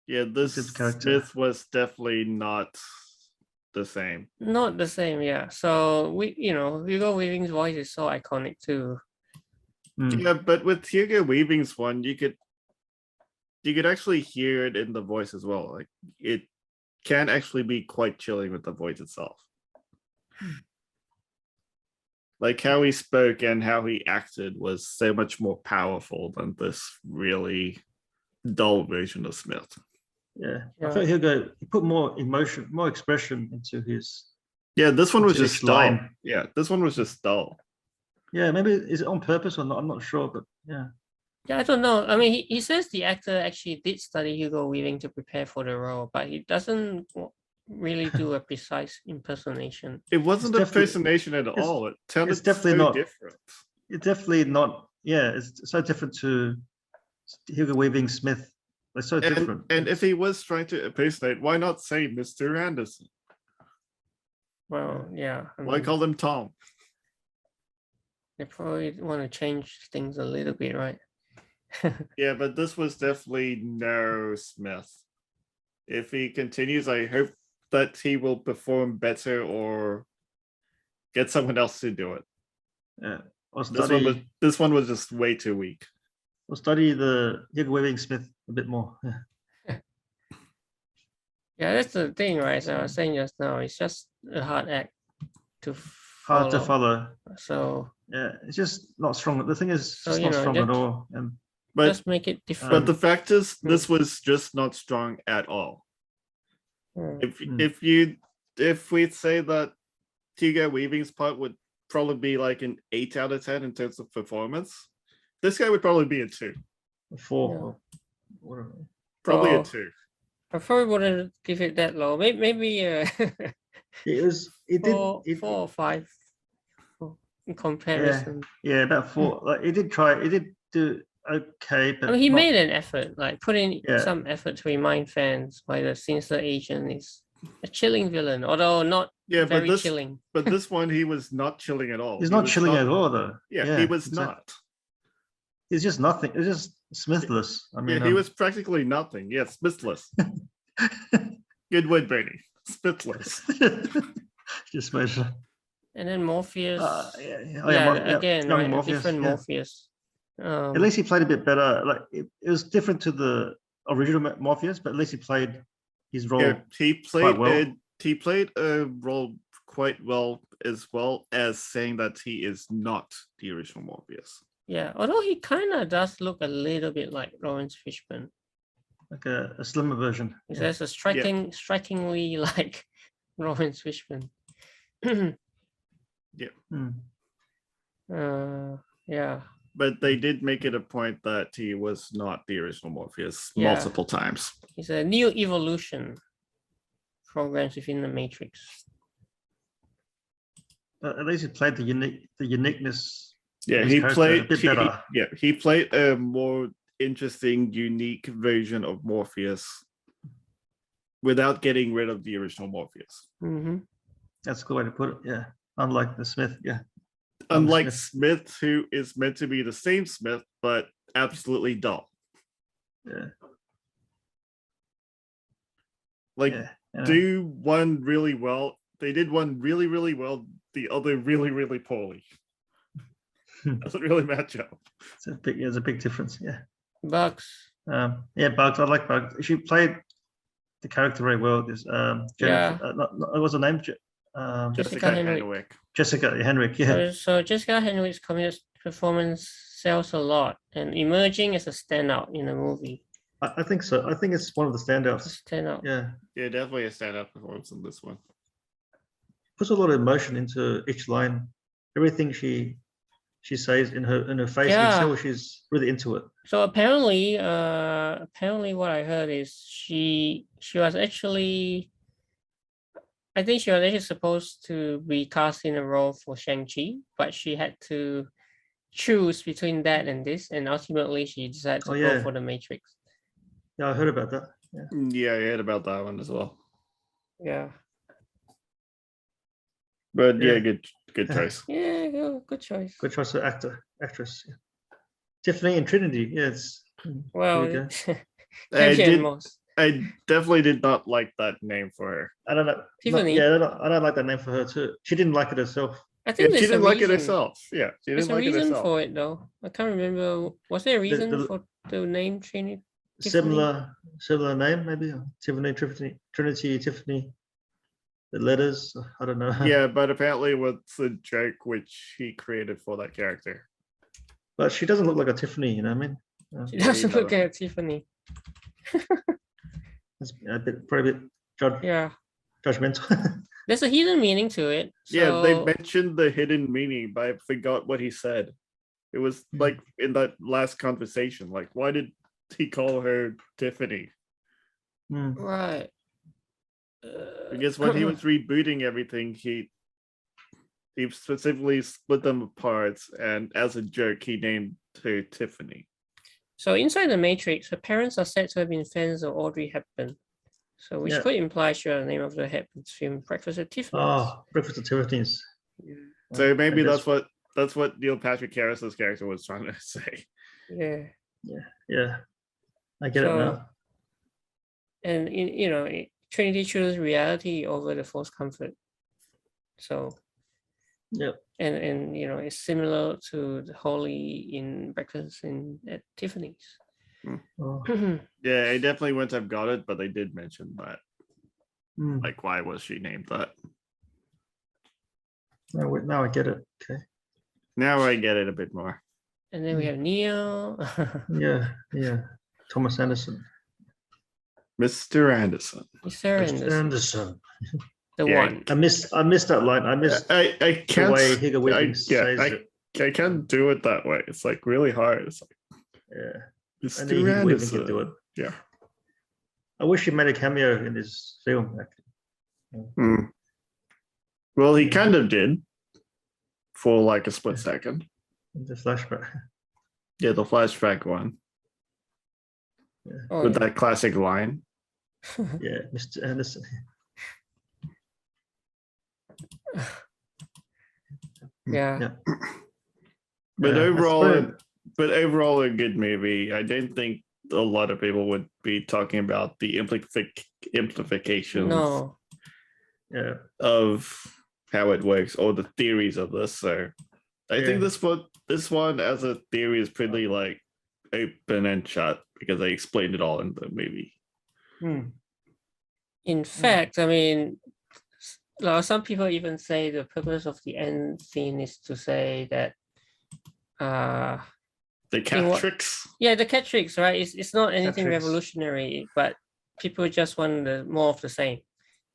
Yeah, this Good character. Smith was definitely not the same. not the same. Yeah. So Hugo Weaving's voice is so iconic too. Hmm. Yeah, but with Hugo Weaving's one, you could actually hear it in the voice as well. Like it can actually be quite chilling with the voice itself. Like how he spoke and how he acted was so much more powerful than this really dull version of Smith. Yeah. Yeah. I thought he put more emotion, more expression into his. Yeah, this one was Into just this dull. line. Yeah, this one was just dull. Yeah, maybe is it on purpose or not? I'm not sure, but yeah. Yeah, I don't know. I mean, he says the actor actually did study Hugo Weaving to prepare for the role, but he doesn't really do a precise impersonation. It wasn't It's a definitely- impersonation at all. It sounded definitely so not. different. It's definitely not. Yeah, it's so different to Hugo Weaving Smith. They're so different. And if he was trying to impersonate, why not say Mr. Anderson? Well, yeah. I Why mean, call him Tom? They probably want to change things a little bit, right? Yeah, but this was definitely no Smith. If he continues, I hope that he will perform better or get someone else to do it. Yeah. Or This one was just way too weak. We'll study the Hugo Weaving Smith a bit more. Yeah. Yeah, that's the thing, right? So I was saying just now, it's just a hard act to Hard to follow. So Yeah, it's just not strong. The thing is, it's So, just you not know, strong at just- all. And But just make it different. but the fact is, this was just not strong at all. Hmm. If we'd say that Hugo Weaving's part would probably be like an 8 out of 10 in terms of performance, this guy would probably be a 2. 4. Yeah. Or whatever. Probably Oh. a 2. I probably wouldn't give it that low. Maybe It four, did. 4 or 5 in comparison. Yeah, about 4. Like it did try. It did do okay, but I mean, he not- made an effort, like put in Yeah. some effort to remind fans why the sinister agent is a chilling villain, although not Yeah, very but chilling. this one he was not chilling at all. He's He not was chilling at all, though. Yeah, he was exactly. not. He's just nothing. It's just Smithless. I mean, Yeah, he was practically nothing. Yes, Smithless. Good word, Bernie. Smithless. just measure. And then Morpheus. Yeah. Again, young right, Morpheus, a different yeah. Morpheus. At least he played a bit better. Like it was different to the original Morpheus, but at least he played his role. Yeah, he quite well. played a role quite well as saying that he is not the original Morpheus. Yeah, although he kind of does look a little bit like Lawrence Fishburne. Like a slimmer version. He Yeah. says a strikingly like Lawrence Fishburne. Hmm. Yeah. But they did make it a point that he was not the original Morpheus Yeah. multiple times. It's a new evolution programs within the Matrix. But at least he played the uniqueness. Yeah, His he character played. a bit better. He played a more interesting, unique version of Morpheus without getting rid of the original Morpheus. Mm-hmm. That's a good way to put it. Yeah, unlike the Smith. Yeah, Unlike Smith, who is meant to be the same Smith, but absolutely dull. yeah. Like, Yeah. do one really well. They did one really, really well. The other really, really poorly. Doesn't really match up. There's a big difference. Yeah. Bugs. Yeah, Bugs. I like Bugs. She played the character very well. This Jennifer. What's her name? Jessica Henwick. Jessica Henwick. Yeah. So Jessica Henwick's performance sells a lot and emerging as a standout in the movie. I think so. I think it's one of the standouts. Standout. Yeah. Yeah, definitely a standout performance in this one. Puts a lot of emotion into each line. Everything she says in her face, you can tell she's really into it. So apparently what I heard is she was actually, I think she was actually supposed to be cast in a role for Shang-Chi, but she had to choose between that and this, and ultimately she decided to go for the Matrix. Yeah, I heard about that. Yeah, I heard about that one as well. Yeah. But yeah, good choice. Yeah, good choice. Good choice of actress. Yeah. Tiffany and Trinity. Yes. Well, I definitely did not like that name for her. I don't know. Tiffany. I don't like that name for her too. She didn't like it herself. I think she didn't like it reason. herself. Yeah, she There's didn't like a it reason herself. for it though. I can't remember. Was there a reason for the name Trinity? Similar name maybe. Tiffany, Trinity, Tiffany. The letters. I don't know. Yeah, but apparently it was a joke which he created for that character. But she doesn't look like a Tiffany. You know what I mean? She doesn't look like a Tiffany. It's probably a bit judgmental. There's a hidden meaning to it. So... Yeah, they mentioned the hidden meaning, but I forgot what he said. It was like in that last conversation. Like, why did he call her Tiffany? Right. Because when he was rebooting everything, he specifically split them apart, and as a joke, he named her Tiffany. So inside the Matrix, her parents are said to have been fans of Audrey Hepburn. So which could imply she was the name of the Hepburn's film Breakfast at Tiffany's. Oh, Breakfast at Tiffany's. So maybe that's what that's what Neil Patrick Harris's character was trying to say. Yeah. Yeah. I get it So- now. And Trinity chooses reality over the false comfort. So Yep. and it's similar to the Holly in Breakfast at Tiffany's. Oh, Yeah, I definitely wouldn't have got it, but they did mention that. hmm. Like, why was she named that? Now I get it. Okay. Now I get it a bit more. And then we have Neo. Yeah. Thomas Anderson. Mr. Anderson. Mr. Anderson, Anderson. the Yeah. one. I missed that line. I missed I the can't. way Hugo I, Weaving yeah, says it. I can't do it that way. It's like really hard. It's like Yeah. Mr. Only Hugo Weaving Anderson. can do it. Yeah. I wish he made a cameo in this film. Actually. Hmm. Well, he kind of did for like a split second. In the flashback. Yeah, the flashback one Oh, with yeah. that classic line. Yeah, Mr. Anderson. Yeah. Yeah. But Yeah, that's overall, brilliant. a good movie. I don't think a lot of people would be talking about the implications No. Yeah. of how it works or the theories of this. So I think Yeah. this one as a theory is pretty like open and shut because they explained it all in the movie. In fact, I mean, some people even say the purpose of the end scene is to say that, The cat tricks. yeah, the cat tricks, right? It's not anything tricks. revolutionary, but people just want more of the same.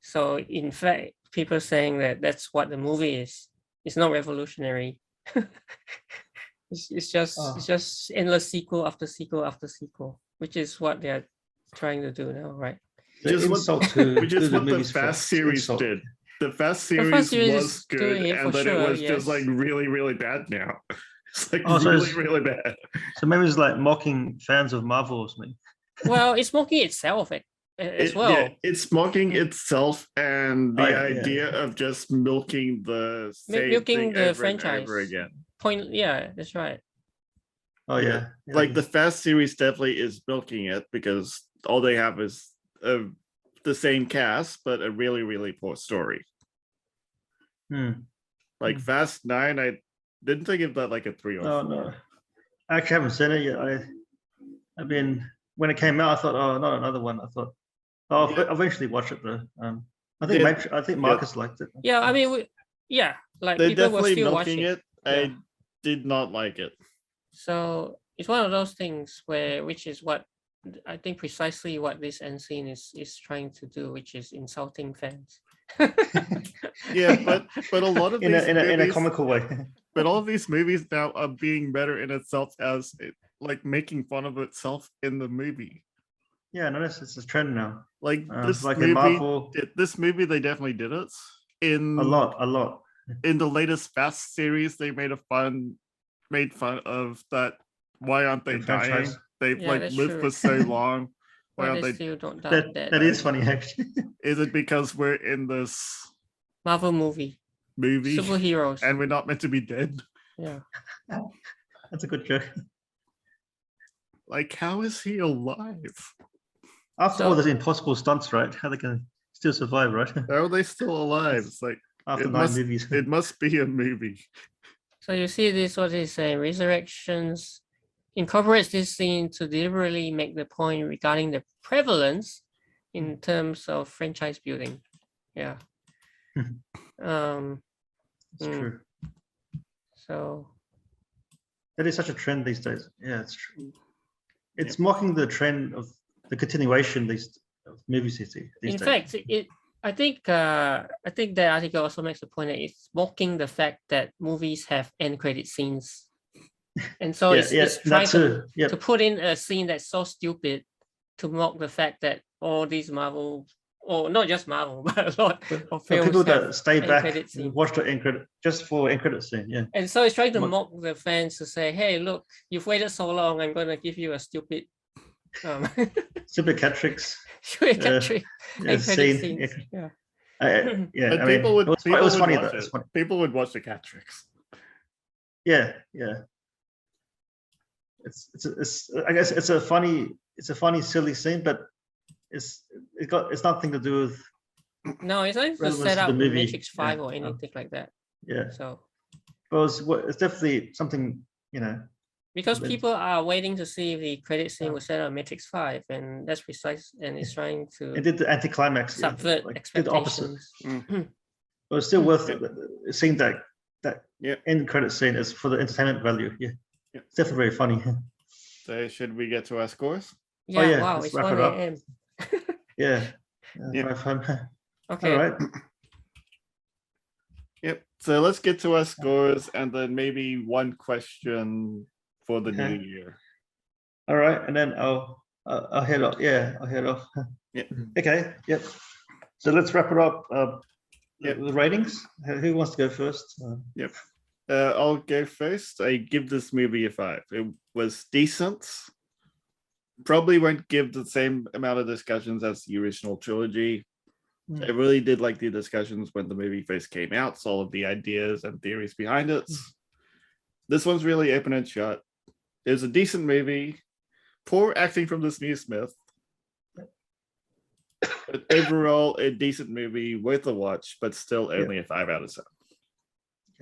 So in fact, people saying that that's what the movie is. It's not revolutionary. It's just endless sequel after sequel after sequel, which is what they're trying to do now, right? The Just what- insult to Which is the what the movie's Fast fault. series Insult. did. The Fast Fast series series was is good, doing it and for then sure, it was just yes. like really, really bad now. It's like Oh, so really, it's- really bad. So maybe it's like mocking fans of Marvel or something. Well, it's mocking itself as well. Yeah, it's mocking itself and the Oh, yeah, yeah, idea of just milking the same Milking thing the over and franchise. over again. Yeah, that's right. Oh yeah. Like the Fast series definitely is milking it because all they have is the same cast, but a really, really poor story. Like Hmm. Fast 9, I didn't think of that like a 3 or No, 4. no. I actually haven't seen it yet. I mean, when it came out, I thought, oh, not another one. I thought, oh, I'll Yeah. eventually watch it though. I think Marcus liked it. Yeah, I mean, like They're people were definitely still milking watching. it. Yeah. I did not like it. So it's one of those things which is what I think precisely what this end scene is trying to do, which is insulting fans. Yeah, but a lot of in these a movies, comical way. but all of these movies now are being better in itself as like making fun of itself in the movie. Yeah, no, it's a trend now. Like this like movie, in Marvel, this movie they definitely did it. In a lot. in the latest Fast series, they made fun of that. Why aren't they The dying? franchise. They've Yeah, like that's lived true. for so long. Why But aren't they they? still don't die dead. That is funny actually. Is it because we're in this Marvel movie. movie Superheroes. and we're not meant to be dead? Yeah. That's a good joke. Like, how is he alive? After So- all those impossible stunts, right? How they can still survive, right? How are they still alive? It's like After It 9 must- movies. it must be a movie. So you see this, what he's saying, Resurrections incorporates this scene to deliberately make the point regarding the prevalence in terms of franchise building. Yeah. It's Mm. true. So That is such a trend these days. Yeah, it's true. It's mocking the trend of the continuation of movies these in days. fact, I think the article also makes the point that it's mocking the fact that movies have end credit scenes. And so it's trying that's it. Yeah, to put in a scene that's so stupid to mock the fact that all these Marvel, or not just Marvel, but a lot of for films people have that stay end back credit and scene. watch the end credit just for end credit scene. Yeah, And so it's trying to Mock- mock the fans to say, hey, look, you've waited so long, I'm going to give you a stupid super cat tricks. stupid trick Yeah, end credit scene. scenes. Yeah. Yeah, But I mean, people would it was funny watch though. it. It's funny. People would watch the cat tricks. Yeah, yeah. I guess it's a funny, silly scene, but it's nothing to do with. No, it's not to relevance set to up the movie. Matrix 5 Yeah. or anything like that. Yeah, So but it's definitely something, because But- people are waiting to see if the credit scene Yeah. will set up Matrix 5, and that's precise, and it's trying it to did the anticlimax. Yeah, subvert did the opposite. expectations. But it's still worth Yep. seeing that Yep. end credit scene is for the entertainment value. Yeah, Yep. it's definitely very funny. So should we get to our scores? Yeah, yeah, wow, let's it's wrap 1 it up. a.m. Yeah, Yeah. drive home. Okay. All right. Yep. So let's get to our scores and then maybe one question for the new Okay. year. All right, and then I'll head off. Yeah, I'll head off. Yeah. Okay. Yep. So let's wrap it up. Yep. The ratings. Who wants to go first? Yep. I'll go first. I give this movie a 5. It was decent. Probably won't give the same amount of discussions as the original trilogy. Mm. I really did like the discussions when the movie first came out, so all of the ideas and theories behind it. This one's really open and shut. It was a decent movie. Poor acting from this new Smith. But overall, a decent movie, worth a watch, but still only a 5 out of 7.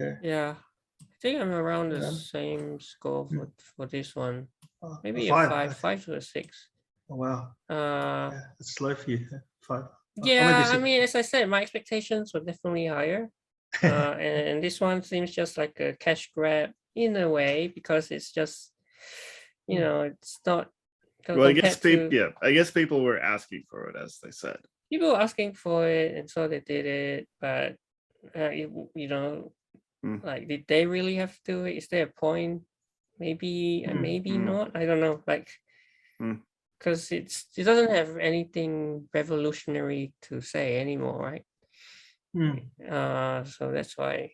Okay. Yeah, I think I'm around the Yeah. same score for this one. Oh, Maybe a a 5 to a 6. Oh wow. Uh, Yeah, it's slow for you. 5. yeah, I six. mean, as I said, my expectations were definitely higher. And this one seems just like a cash grab in a way, because it's just, it's not. Well, I guess compared to- I guess people were asking for it, as they said. people were asking for it, and so they did it. But like, did they really have to do it? Is there a point? Maybe and maybe not. I don't know. Like, because it doesn't have anything revolutionary to say anymore, right? So that's why it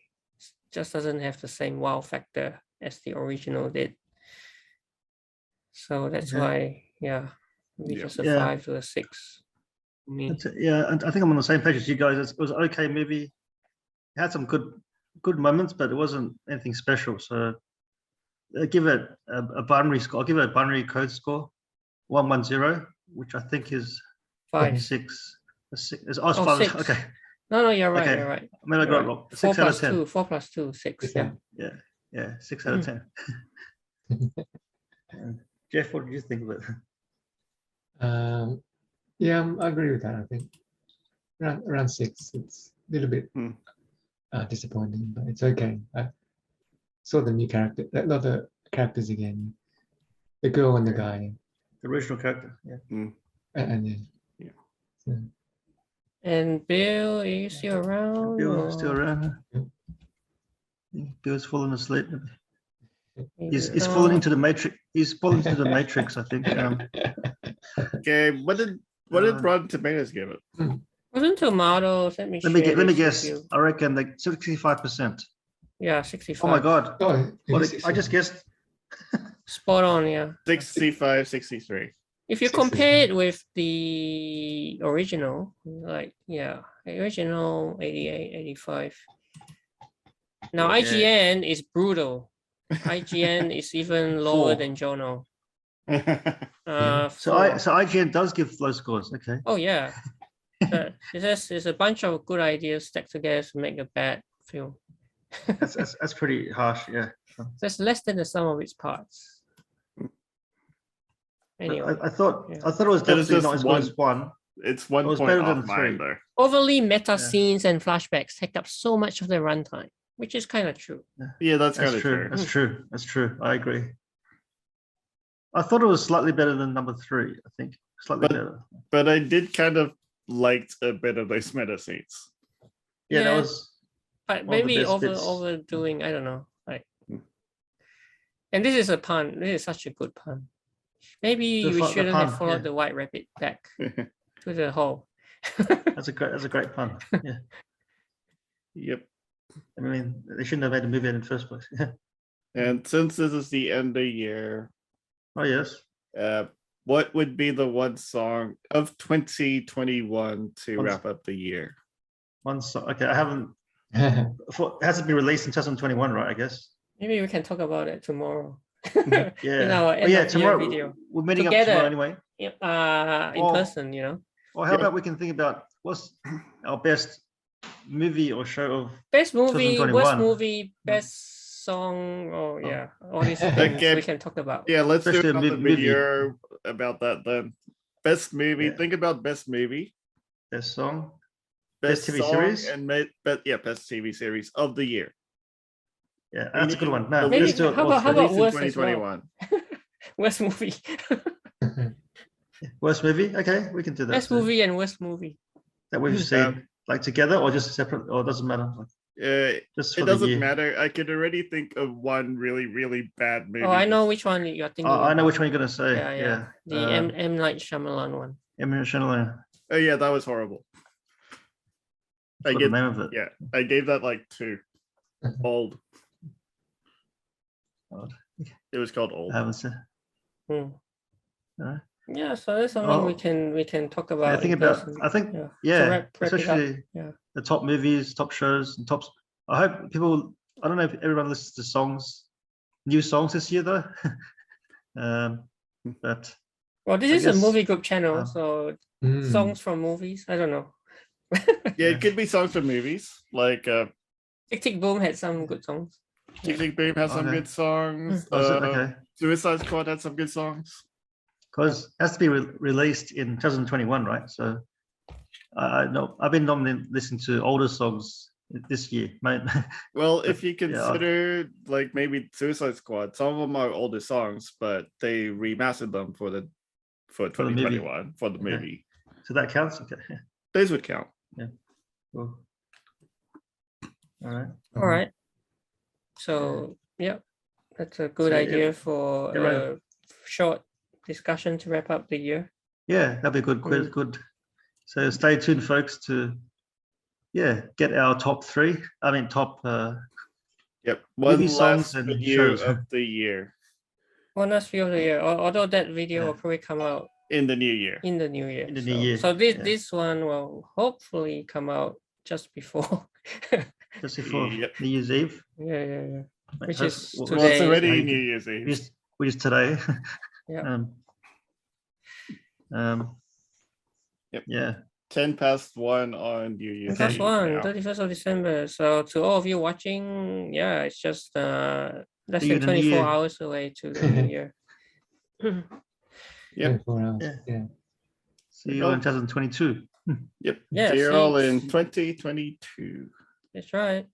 just doesn't have the same wow factor as the original did. So that's why, maybe just a 5 to a 6 for me. Yeah, and I think I'm on the same page as you guys. It was an okay movie. It had some good moments, but it wasn't anything special. So I give it a binary score. I'll give it a binary code score, 110, which I think is 5. 6. It's 5. 6. Okay. No, you're right. Okay. You're right. I mean, I got it wrong. 4 6 out of plus 10. 2. 4 plus 2, 6. Yeah. Yeah, 6 out of 10. Jeff, what did you think of it? Yeah, I agree with that. I think around 6. It's a little bit disappointing, but it's okay. I saw the new character, not the characters again, the girl and the guy, The original character. Yeah. and so, And Bill, are you still around? Bill still or- around. Bill's fallen asleep. He's No. fallen into the matrix. He's fallen into the matrix, I think. Okay, what did Rotten Tomatoes give it? Wasn't tomatoes. Let me Let me share let me this with guess. you. I reckon like 65%. Yeah, 65. Oh my god! oh, I just guessed. Spot on, yeah. 65, 63. If you 60. compare it with the original, like, the original 88, 85. Now, Okay. IGN is brutal. IGN is even lower 4. than Jono. So 4. IGN does give low scores. Okay. Oh, yeah. It's a bunch of good ideas stacked together to make a bad film. That's pretty harsh. Yeah. That's less than the sum of its parts. Anyway, I thought yeah. it was But it's definitely just not as good as 1. It's 1 was point better off than mine, 3. though. Overly meta scenes and flashbacks take up so much of the runtime, which is kind of true. Yeah, that's kind That's of true. true. That's true. That's true. I agree. I thought it was slightly better than number 3. I think slightly better. But I did kind of liked a bit of those meta scenes. Yeah, that Yeah. was. But One of the maybe best bits. overdoing, I don't know. And this is a pun. This is such a good pun. Maybe The we pun- the shouldn't pun, have followed yeah. the white rabbit back to the hole. That's a great pun. Yeah. Yep. I mean, they shouldn't have made a movie in the first place. And since this is the end of the year, Oh yes. what would be the one song of 2021 to One- wrap up the year? One song. Okay, I haven't. It hasn't been released in 2021, right? I guess. Maybe we can talk about it tomorrow. Yeah. In our Oh, end yeah, of year tomorrow video. we're meeting up Together. tomorrow anyway. In Oh. person, you know. Or how Yeah. about we can think about what's our best movie or show of Best movie, worst 2021. movie, best song, oh yeah, all these things Okay. we can talk about. Yeah, let's do Especially a another movie. video about that then. Best movie. Yeah. Think about best movie, best song, best TV song, series? and best TV series of the year. yeah, that's a good one. No, Maybe- let's do it. how all about- how three. about Released in worst as well? 2021. Worst movie, Worst movie? Okay, we can do that. best too. movie and worst movie. that we've seen, like together or just separate, or it doesn't matter. Like, just for It the doesn't year. matter. I could already think of one really, really bad movie. Oh, I know which one you're thinking. I know about. which one you're gonna say. Yeah, yeah. The M Night Shyamalan one. M. Night Shyamalan. Oh yeah, that was horrible. I What's the get name of it? yeah. I gave that like 2. Old. Old. It was called Old. I haven't seen. Hmm. No? Yeah, so that's something Oh. we can talk about. I think in about. person. I think Yeah. yeah, So wrap it up. especially Yeah. the top movies, top shows, and tops. I hope people. I don't know if everyone listens to songs, new songs this year though. But Well, this I is a guess, movie group channel, um, so Mm. songs from movies. I don't know. Yeah, Yeah. it could be songs from movies. Like Tick Tick Boom had some good songs. Tick Tick Boom has some Okay. good songs. oh, is it? Okay, Suicide Squad had some good songs. because it has to be released in 2021, right? So I know I've been nominated listening to older songs this year, mate. Well, if you yeah. consider like maybe Suicide Squad, some of them are older songs, but they remastered them for the movie. 2021 for the Okay. movie. So that counts. Okay. Those would count. Cool. All right. All right. So yeah, that's a good So, idea for a everyone- short discussion to wrap up the year. Yeah, that'd be good. Mm. Good. So stay tuned, folks, to get our top 3. I mean, top. Yep. One Movie songs last and video shows. of the year One last few of the year, although that video Yeah. will probably come out in the new year. in the new year. In the so, new year, So this yeah. this one will hopefully come out just before. Just before Yep. New Year's Eve. yeah. Which That's- is well, Well, today. it's already Today. New Year's Eve. which is today. Yeah. Yep. Yeah. 10 past 1 on New Year's Plus Eve one, now. 31st of December. So to all of you watching, yeah, it's just less See you than in the new 24 year. hours away to the new year. Yep. 24 hours. Yeah. Yeah. See you in 2022. Yep. Yeah, See you see- all in 2022. That's right.